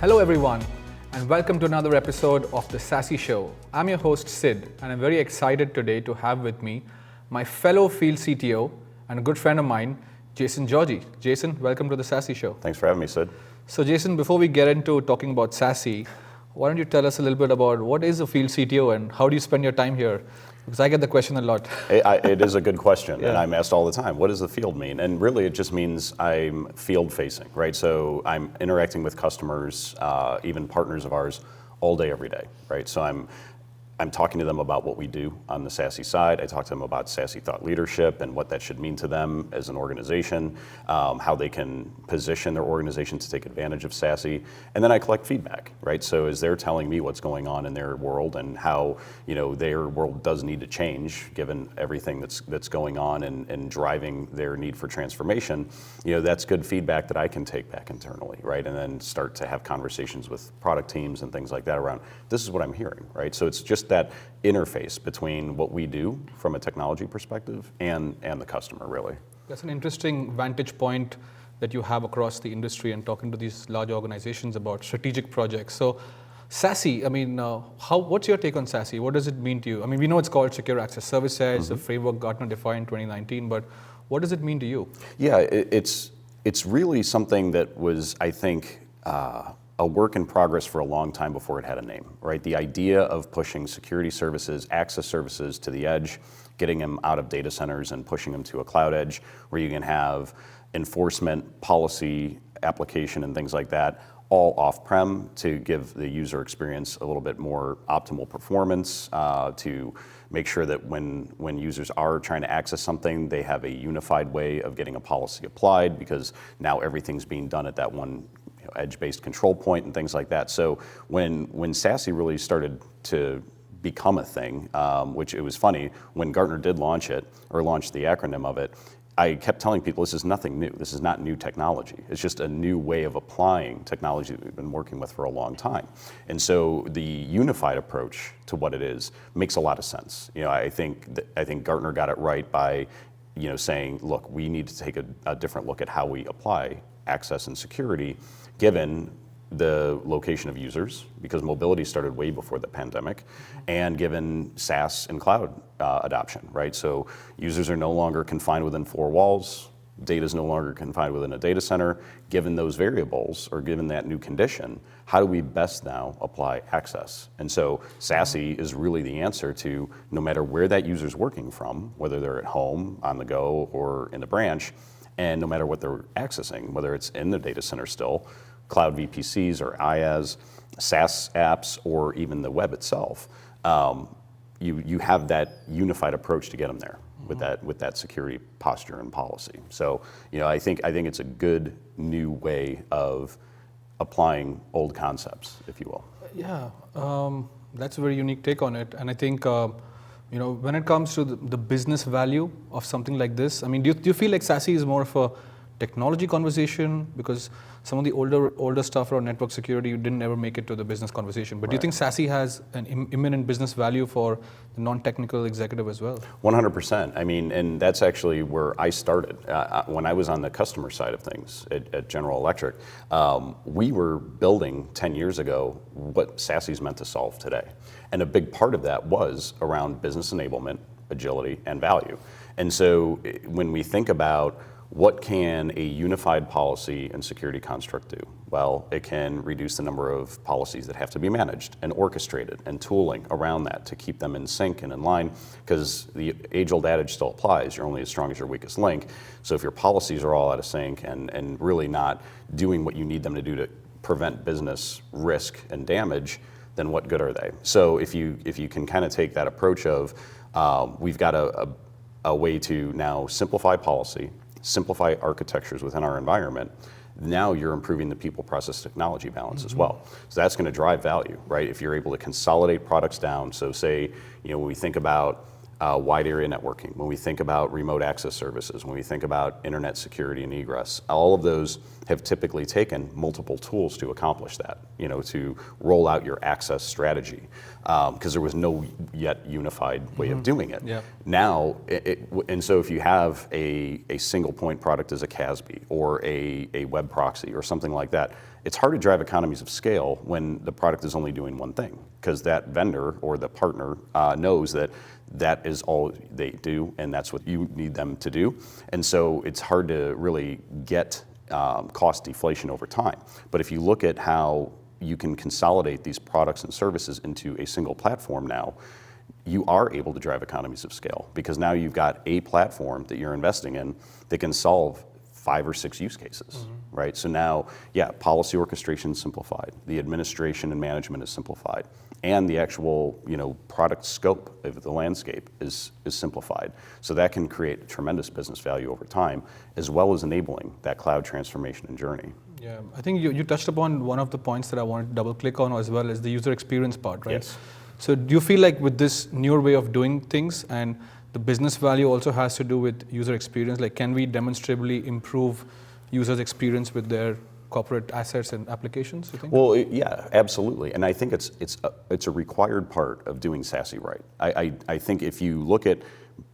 Hello everyone, and welcome to another episode of the SASE Show. I'm your host Sid, and I'm very excited today to have with me my fellow Field CTO and a good friend of mine, Jason Georgi. Jason, welcome to the SASE Show. Thanks for having me, Sid. So Jason, before we get into talking about SASE, why don't you tell us a little bit about what is a Field CTO and how do you spend your time here? Because I get the question a lot. It is a good question, and I'm asked all the time, what does the field mean? And really it just means I'm field facing, right? So I'm interacting with customers, even partners of ours, all day, every day, right? So I'm talking to them about what we do on the SASE side. I talk to them about SASE thought leadership and what that should mean to them as an organization, how they can position their organization to take advantage of SASE, and then I collect feedback, right? So as they're telling me what's going on in their world and how their world does need to change given everything that's going on and driving their need for transformation, that's good feedback that I can take back internally, right? And then start to have conversations with product teams and things like that around, this is what I'm hearing, right? So it's just that interface between what we do from a technology perspective and the customer, really. That's an interesting vantage point that you have across the industry and talking to these large organizations about strategic projects. So SASE, what's your take on SASE? What does it mean to you? I mean, we know it's called Secure Access Service Edge, the framework Gartner defined in 2019, but what does it mean to you? Yeah, it's really something that was, I think, a work in progress for a long time before it had a name, right? The idea of pushing security services, access services to the edge, getting them out of data centers and pushing them to a cloud edge where you can have enforcement, policy, application, and things like that, all off-prem to give the user experience a little bit more optimal performance, to make sure that when users are trying to access something, they have a unified way of getting a policy applied because now everything's being done at that one edge-based control point and things like that. So when SASE really started to become a thing, which it was funny, when Gartner did launch it, or launched the acronym of it, I kept telling people this is nothing new. This is not new technology. It's just a new way of applying technology that we've been working with for a long time. And so the unified approach to what it is makes a lot of sense. I think Gartner got it right by saying, look, we need to take a different look at how we apply access and security given the location of users, because mobility started way before the pandemic, and given SaaS and cloud adoption, right? So users are no longer confined within four walls, data is no longer confined within a data center. Given those variables, or given that new condition, how do we best now apply access? And so SASE is really the answer to no matter where that user's working from, whether they're at home, on the go, or in the branch, and no matter what they're accessing, whether it's in the data center still, cloud VPCs or IaaS, SaaS apps, or even the web itself, you have that unified approach to get them there with that security posture and policy. So I think it's a good new way of applying old concepts, if you will. Yeah, that's a very unique take on it, and I think when it comes to the business value of something like this, I mean, do you feel like SASE is more of a technology conversation? Because some of the older stuff around network security didn't ever make it to the business conversation. But do you think SASE has an imminent business value for the non-technical executive as well? 100%. I mean, and that's actually where I started. When I was on the customer side of things at General Electric, we were building 10 years ago what SASE is meant to solve today. And a big part of that was around business enablement, agility, and value. And so when we think about what can a unified policy and security construct do? Well, it can reduce the number of policies that have to be managed and orchestrated and tooling around that to keep them in sync and in line, because the age-old adage still applies, you're only as strong as your weakest link. So if your policies are all out of sync and really not doing what you need them to do to prevent business risk and damage, then what good are they? So if you can kind of take that approach of we've got a way to now simplify policy, simplify architectures within our environment, now you're improving the people process technology balance as well. So that's going to drive value, right? If you're able to consolidate products down, so say, when we think about wide area networking, when we think about remote access services, when we think about internet security and egress, all of those have typically taken multiple tools to accomplish that, to roll out your access strategy, because there was no yet unified way of doing it. Yeah. Now, and so if you have a single point product as a CASB or a web proxy or something like that, it's hard to drive economies of scale when the product is only doing one thing, because that vendor or the partner knows that is all they do and that's what you need them to do. And so it's hard to really get cost deflation over time. But if you look at how you can consolidate these products and services into a single platform now, you are able to drive economies of scale, because now you've got a platform that you're investing in that can solve 5 or 6 use cases, right? So now, policy orchestration is simplified, the administration and management is simplified, and the actual, product scope of the landscape is simplified. So that can create tremendous business value over time, as well as enabling that cloud transformation and journey. Yeah, I think you touched upon one of the points that I wanted to double click on, as well as the user experience part, right? Yes. So do you feel like with this newer way of doing things, and the business value also has to do with user experience, like can we demonstrably improve users' experience with their corporate assets and applications, you think? Well, yeah, absolutely. And I think it's a required part of doing SASE right. I think if you look at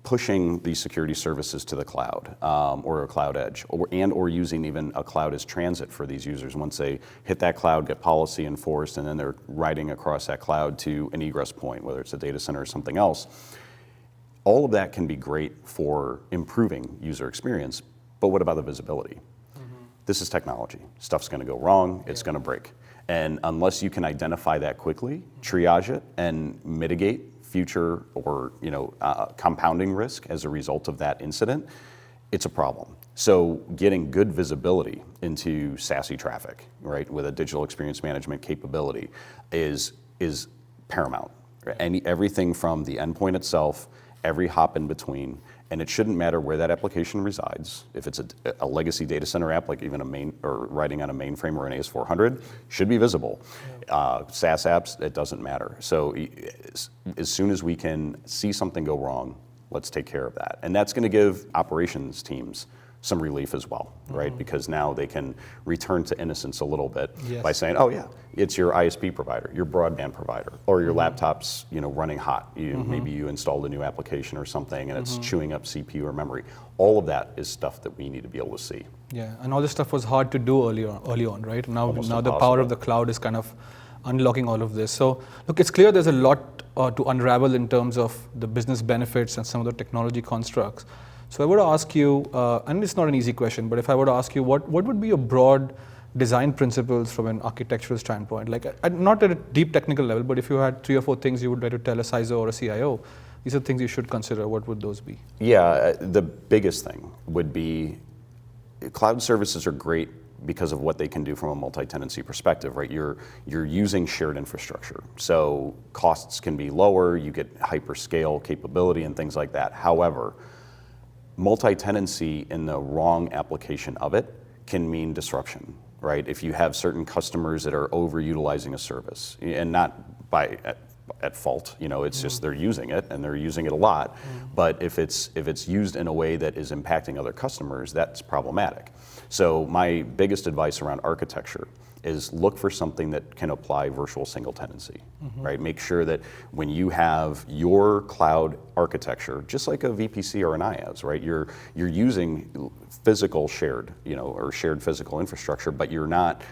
pushing these security services to the cloud, or a cloud edge, or using even a cloud as transit for these users, once they hit that cloud, get policy enforced, and then they're riding across that cloud to an egress point, whether it's a data center or something else, all of that can be great for improving user experience, but what about the visibility? This is technology. Stuff's gonna go wrong, it's gonna break. And unless you can identify that quickly, triage it, and mitigate future or compounding risk as a result of that incident, it's a problem. So getting good visibility into SASE traffic, right, with a digital experience management capability is paramount. Everything from the endpoint itself, every hop in between, and it shouldn't matter where that application resides. If it's a legacy data center app, like even or writing on a mainframe or an AS400, should be visible. SaaS apps, it doesn't matter. So as soon as we can see something go wrong, let's take care of that. And that's going to give operations teams some relief as well, right? Because now they can return to innocence a little bit by saying, oh yeah, it's your ISP provider, your broadband provider, or your laptop's running hot. Maybe you installed a new application or something and it's chewing up CPU or memory. All of that is stuff that we need to be able to see. Yeah, and all this stuff was hard to do early on, right? Now Impossible. The power of the cloud is kind of unlocking all of this. So look, it's clear there's a lot to unravel in terms of the business benefits and some of the technology constructs. So I would ask you, and it's not an easy question, but if I were to ask you, what would be your broad design principles from an architectural standpoint? Like, not at a deep technical level, but if you had 3 or 4 things you would like to tell a CISO or a CIO, these are things you should consider. What would those be? Yeah, the biggest thing would be cloud services are great because of what they can do from a multi-tenancy perspective, right? You're using shared infrastructure, so costs can be lower, you get hyperscale capability and things like that. However, multi-tenancy in the wrong application of it can mean disruption, right? If you have certain customers that are overutilizing a service, and not by at fault, it's just they're using it and they're using it a lot. But if it's used in a way that is impacting other customers, that's problematic. So my biggest advice around architecture is look for something that can apply virtual single tenancy, right? Make sure that when you have your cloud architecture, just like a VPC or an IaaS, right? You're using physical shared, or shared physical infrastructure, but you're not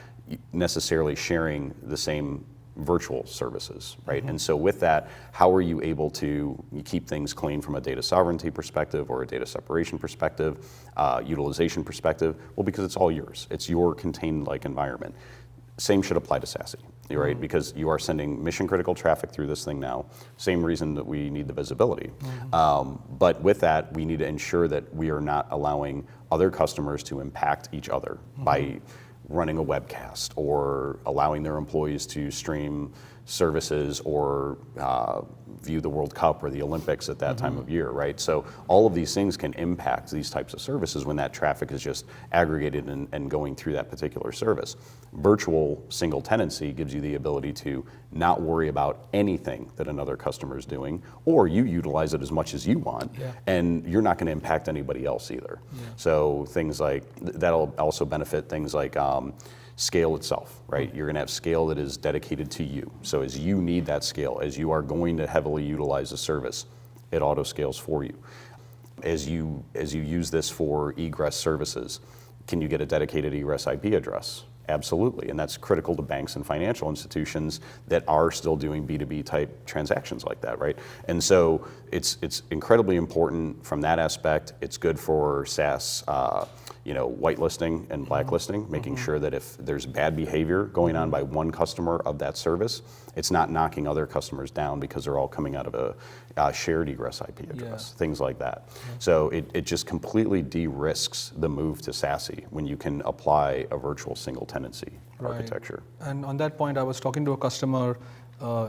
necessarily sharing the same virtual services, right? And so with that, how are you able to keep things clean from a data sovereignty perspective or a data separation perspective, utilization perspective? Well, because it's all yours. It's your contained-like environment. Same should apply to SASE, right? Because you are sending mission-critical traffic through this thing now. Same reason that we need the visibility. But with that, we need to ensure that we are not allowing other customers to impact each other by running a webcast or allowing their employees to stream services or view the World Cup or the Olympics at that time of year, right? So all of these things can impact these types of services when that traffic is just aggregated and going through that particular service. Virtual single tenancy gives you the ability to not worry about anything that another customer is doing, or you utilize it as much as you want, and you're not going to impact anybody else either. So things like, that'll also benefit things like scale itself, right? You're going to have scale that is dedicated to you. So as you need that scale, as you are going to heavily utilize a service, it auto scales for you. As you use this for egress services, can you get a dedicated egress IP address? Absolutely, and that's critical to banks and financial institutions that are still doing B2B type transactions like that, right? And so it's incredibly important from that aspect. It's good for SaaS, whitelisting and blacklisting, making sure that if there's bad behavior going on by one customer of that service, it's not knocking other customers down because they're all coming out of a shared egress IP address, things like that. So it just completely de-risks the move to SASE when you can apply a virtual single tenancy architecture. And on that point, I was talking to a customer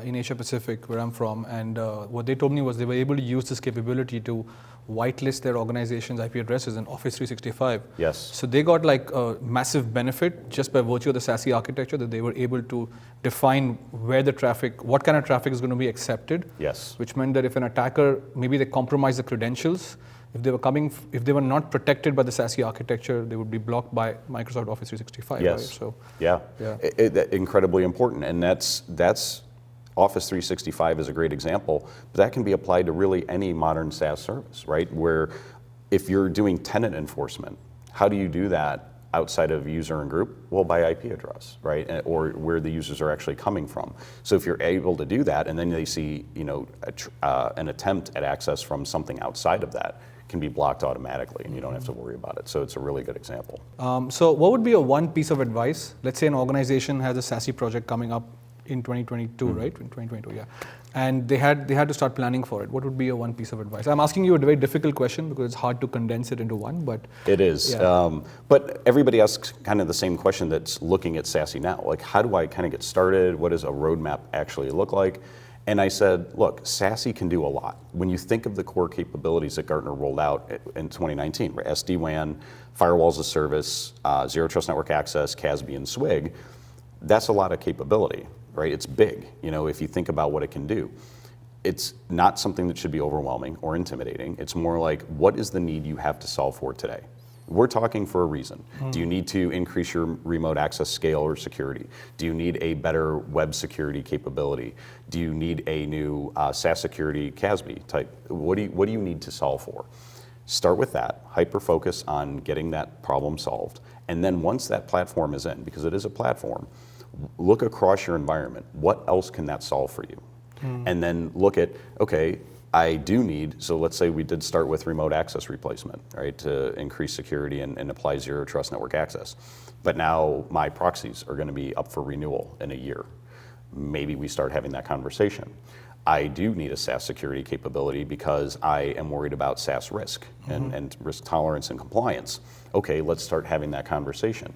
in Asia Pacific, where I'm from, and what they told me was they were able to use this capability to whitelist their organization's IP addresses in Office 365. Yes. So they got like a massive benefit just by virtue of the SASE architecture, that they were able to define where the traffic, what kind of traffic is going to be accepted. Yes. Which meant that if an attacker, maybe they compromised the credentials, if they were not protected by the SASE architecture, they would be blocked by Microsoft Office 365. Yes. Right? So incredibly important, and that's Office 365 is a great example, but that can be applied to really any modern SaaS service, right? Where if you're doing tenant enforcement, how do you do that outside of user and group? Well, by IP address, right? Or where the users are actually coming from. So if you're able to do that, and then they see, an attempt at access from something outside of that, can be blocked automatically, and you don't have to worry about it. So it's a really good example. So what would be a one piece of advice? Let's say an organization has a SASE project coming up in 2022, right? In 2022, and they had to start planning for it. What would be a one piece of advice? I'm asking you a very difficult question because it's hard to condense it into one, but it is. But everybody asks kind of the same question that's looking at SASE now. Like, how do I kind of get started? What does a roadmap actually look like? And I said, look, SASE can do a lot. When you think of the core capabilities that Gartner rolled out in 2019, right? SD-WAN, firewalls as a service, Zero Trust Network Access, CASB, and SWG, that's a lot of capability, right? It's big, if you think about what it can do. It's not something that should be overwhelming or intimidating. It's more like, what is the need you have to solve for today? We're talking for a reason. Do you need to increase your remote access scale or security? Do you need a better web security capability? Do you need a new SaaS security CASB type? What do you need to solve for? Start with that, hyper-focus on getting that problem solved. And then once that platform is in, because it is a platform, look across your environment. What else can that solve for you? And then look at, okay, I do need, so let's say we did start with remote access replacement, right, to increase security and apply Zero Trust Network Access. But now my proxies are going to be up for renewal in a year. Maybe we start having that conversation. I do need a SaaS security capability because I am worried about SaaS risk and risk tolerance and compliance. Okay, let's start having that conversation.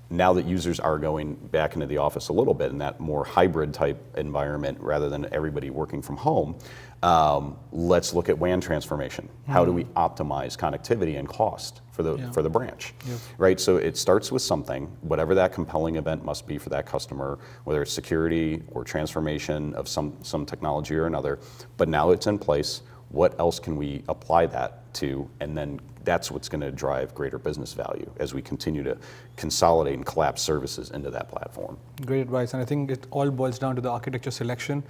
Now that users are going back into the office a little bit in that more hybrid type environment rather than everybody working from home, let's look at WAN transformation. How do we optimize connectivity and cost for the branch, right? So it starts with something, whatever that compelling event must be for that customer, whether it's security or transformation of some technology or another, but now it's in place. What else can we apply that to? And then that's what's going to drive greater business value as we continue to consolidate and collapse services into that platform. Great advice, and I think it all boils down to the architecture selection.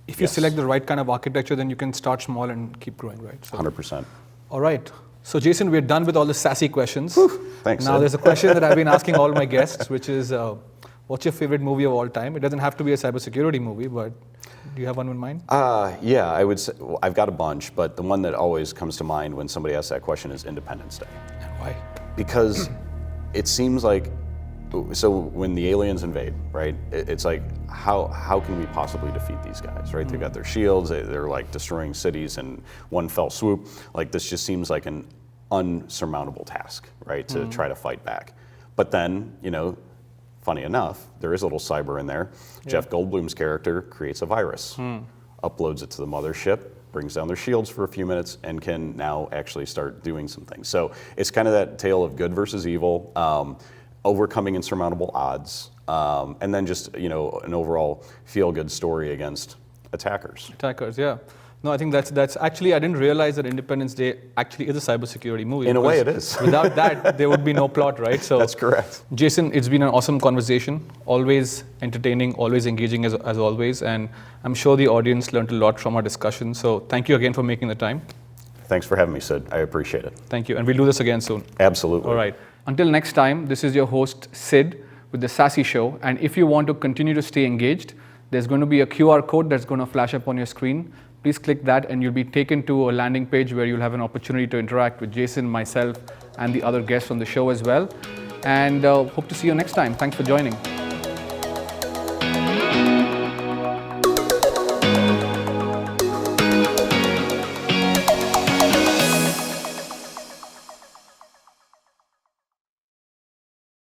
If you select the right kind of architecture, then you can start small and keep growing, right? So, 100%. All right. So Jason, we're done with all the SASE questions. Thanks. Now there's a question that I've been asking all my guests, which is, what's your favorite movie of all time? It doesn't have to be a cybersecurity movie, but do you have one in mind? Yeah, I would say, I've got a bunch, but the one that always comes to mind when somebody asks that question is Independence Day. And why? Because it seems like, so when the aliens invade, right, it's like, how can we possibly defeat these guys, right? They've got their shields, they're like destroying cities in one fell swoop. Like, this just seems like an unsurmountable task, right, to try to fight back. But then, funny enough, there is a little cyber in there. Jeff Goldblum's character creates a virus, uploads it to the mothership, brings down their shields for a few minutes, and can now actually start doing some things. So it's kind of that tale of good versus evil, overcoming insurmountable odds, and then just an overall feel-good story against attackers. Attackers, yeah. No, I think that's actually, I didn't realize that Independence Day actually is a cybersecurity movie. In a way, it is. Without that, there would be no plot, right? So that's correct. Jason, it's been an awesome conversation, always entertaining, always engaging as always, and I'm sure the audience learned a lot from our discussion. So thank you again for making the time. Thanks for having me, Sid. I appreciate it. Thank you, and we'll do this again soon. Absolutely. All right. Until next time, this is your host, Sid, with the SASE Show, and if you want to continue to stay engaged, there's going to be a QR code that's going to flash up on your screen. Please click that and you'll be taken to a landing page where you'll have an opportunity to interact with Jason, myself, and the other guests on the show as well. And hope to see you next time. Thanks for joining.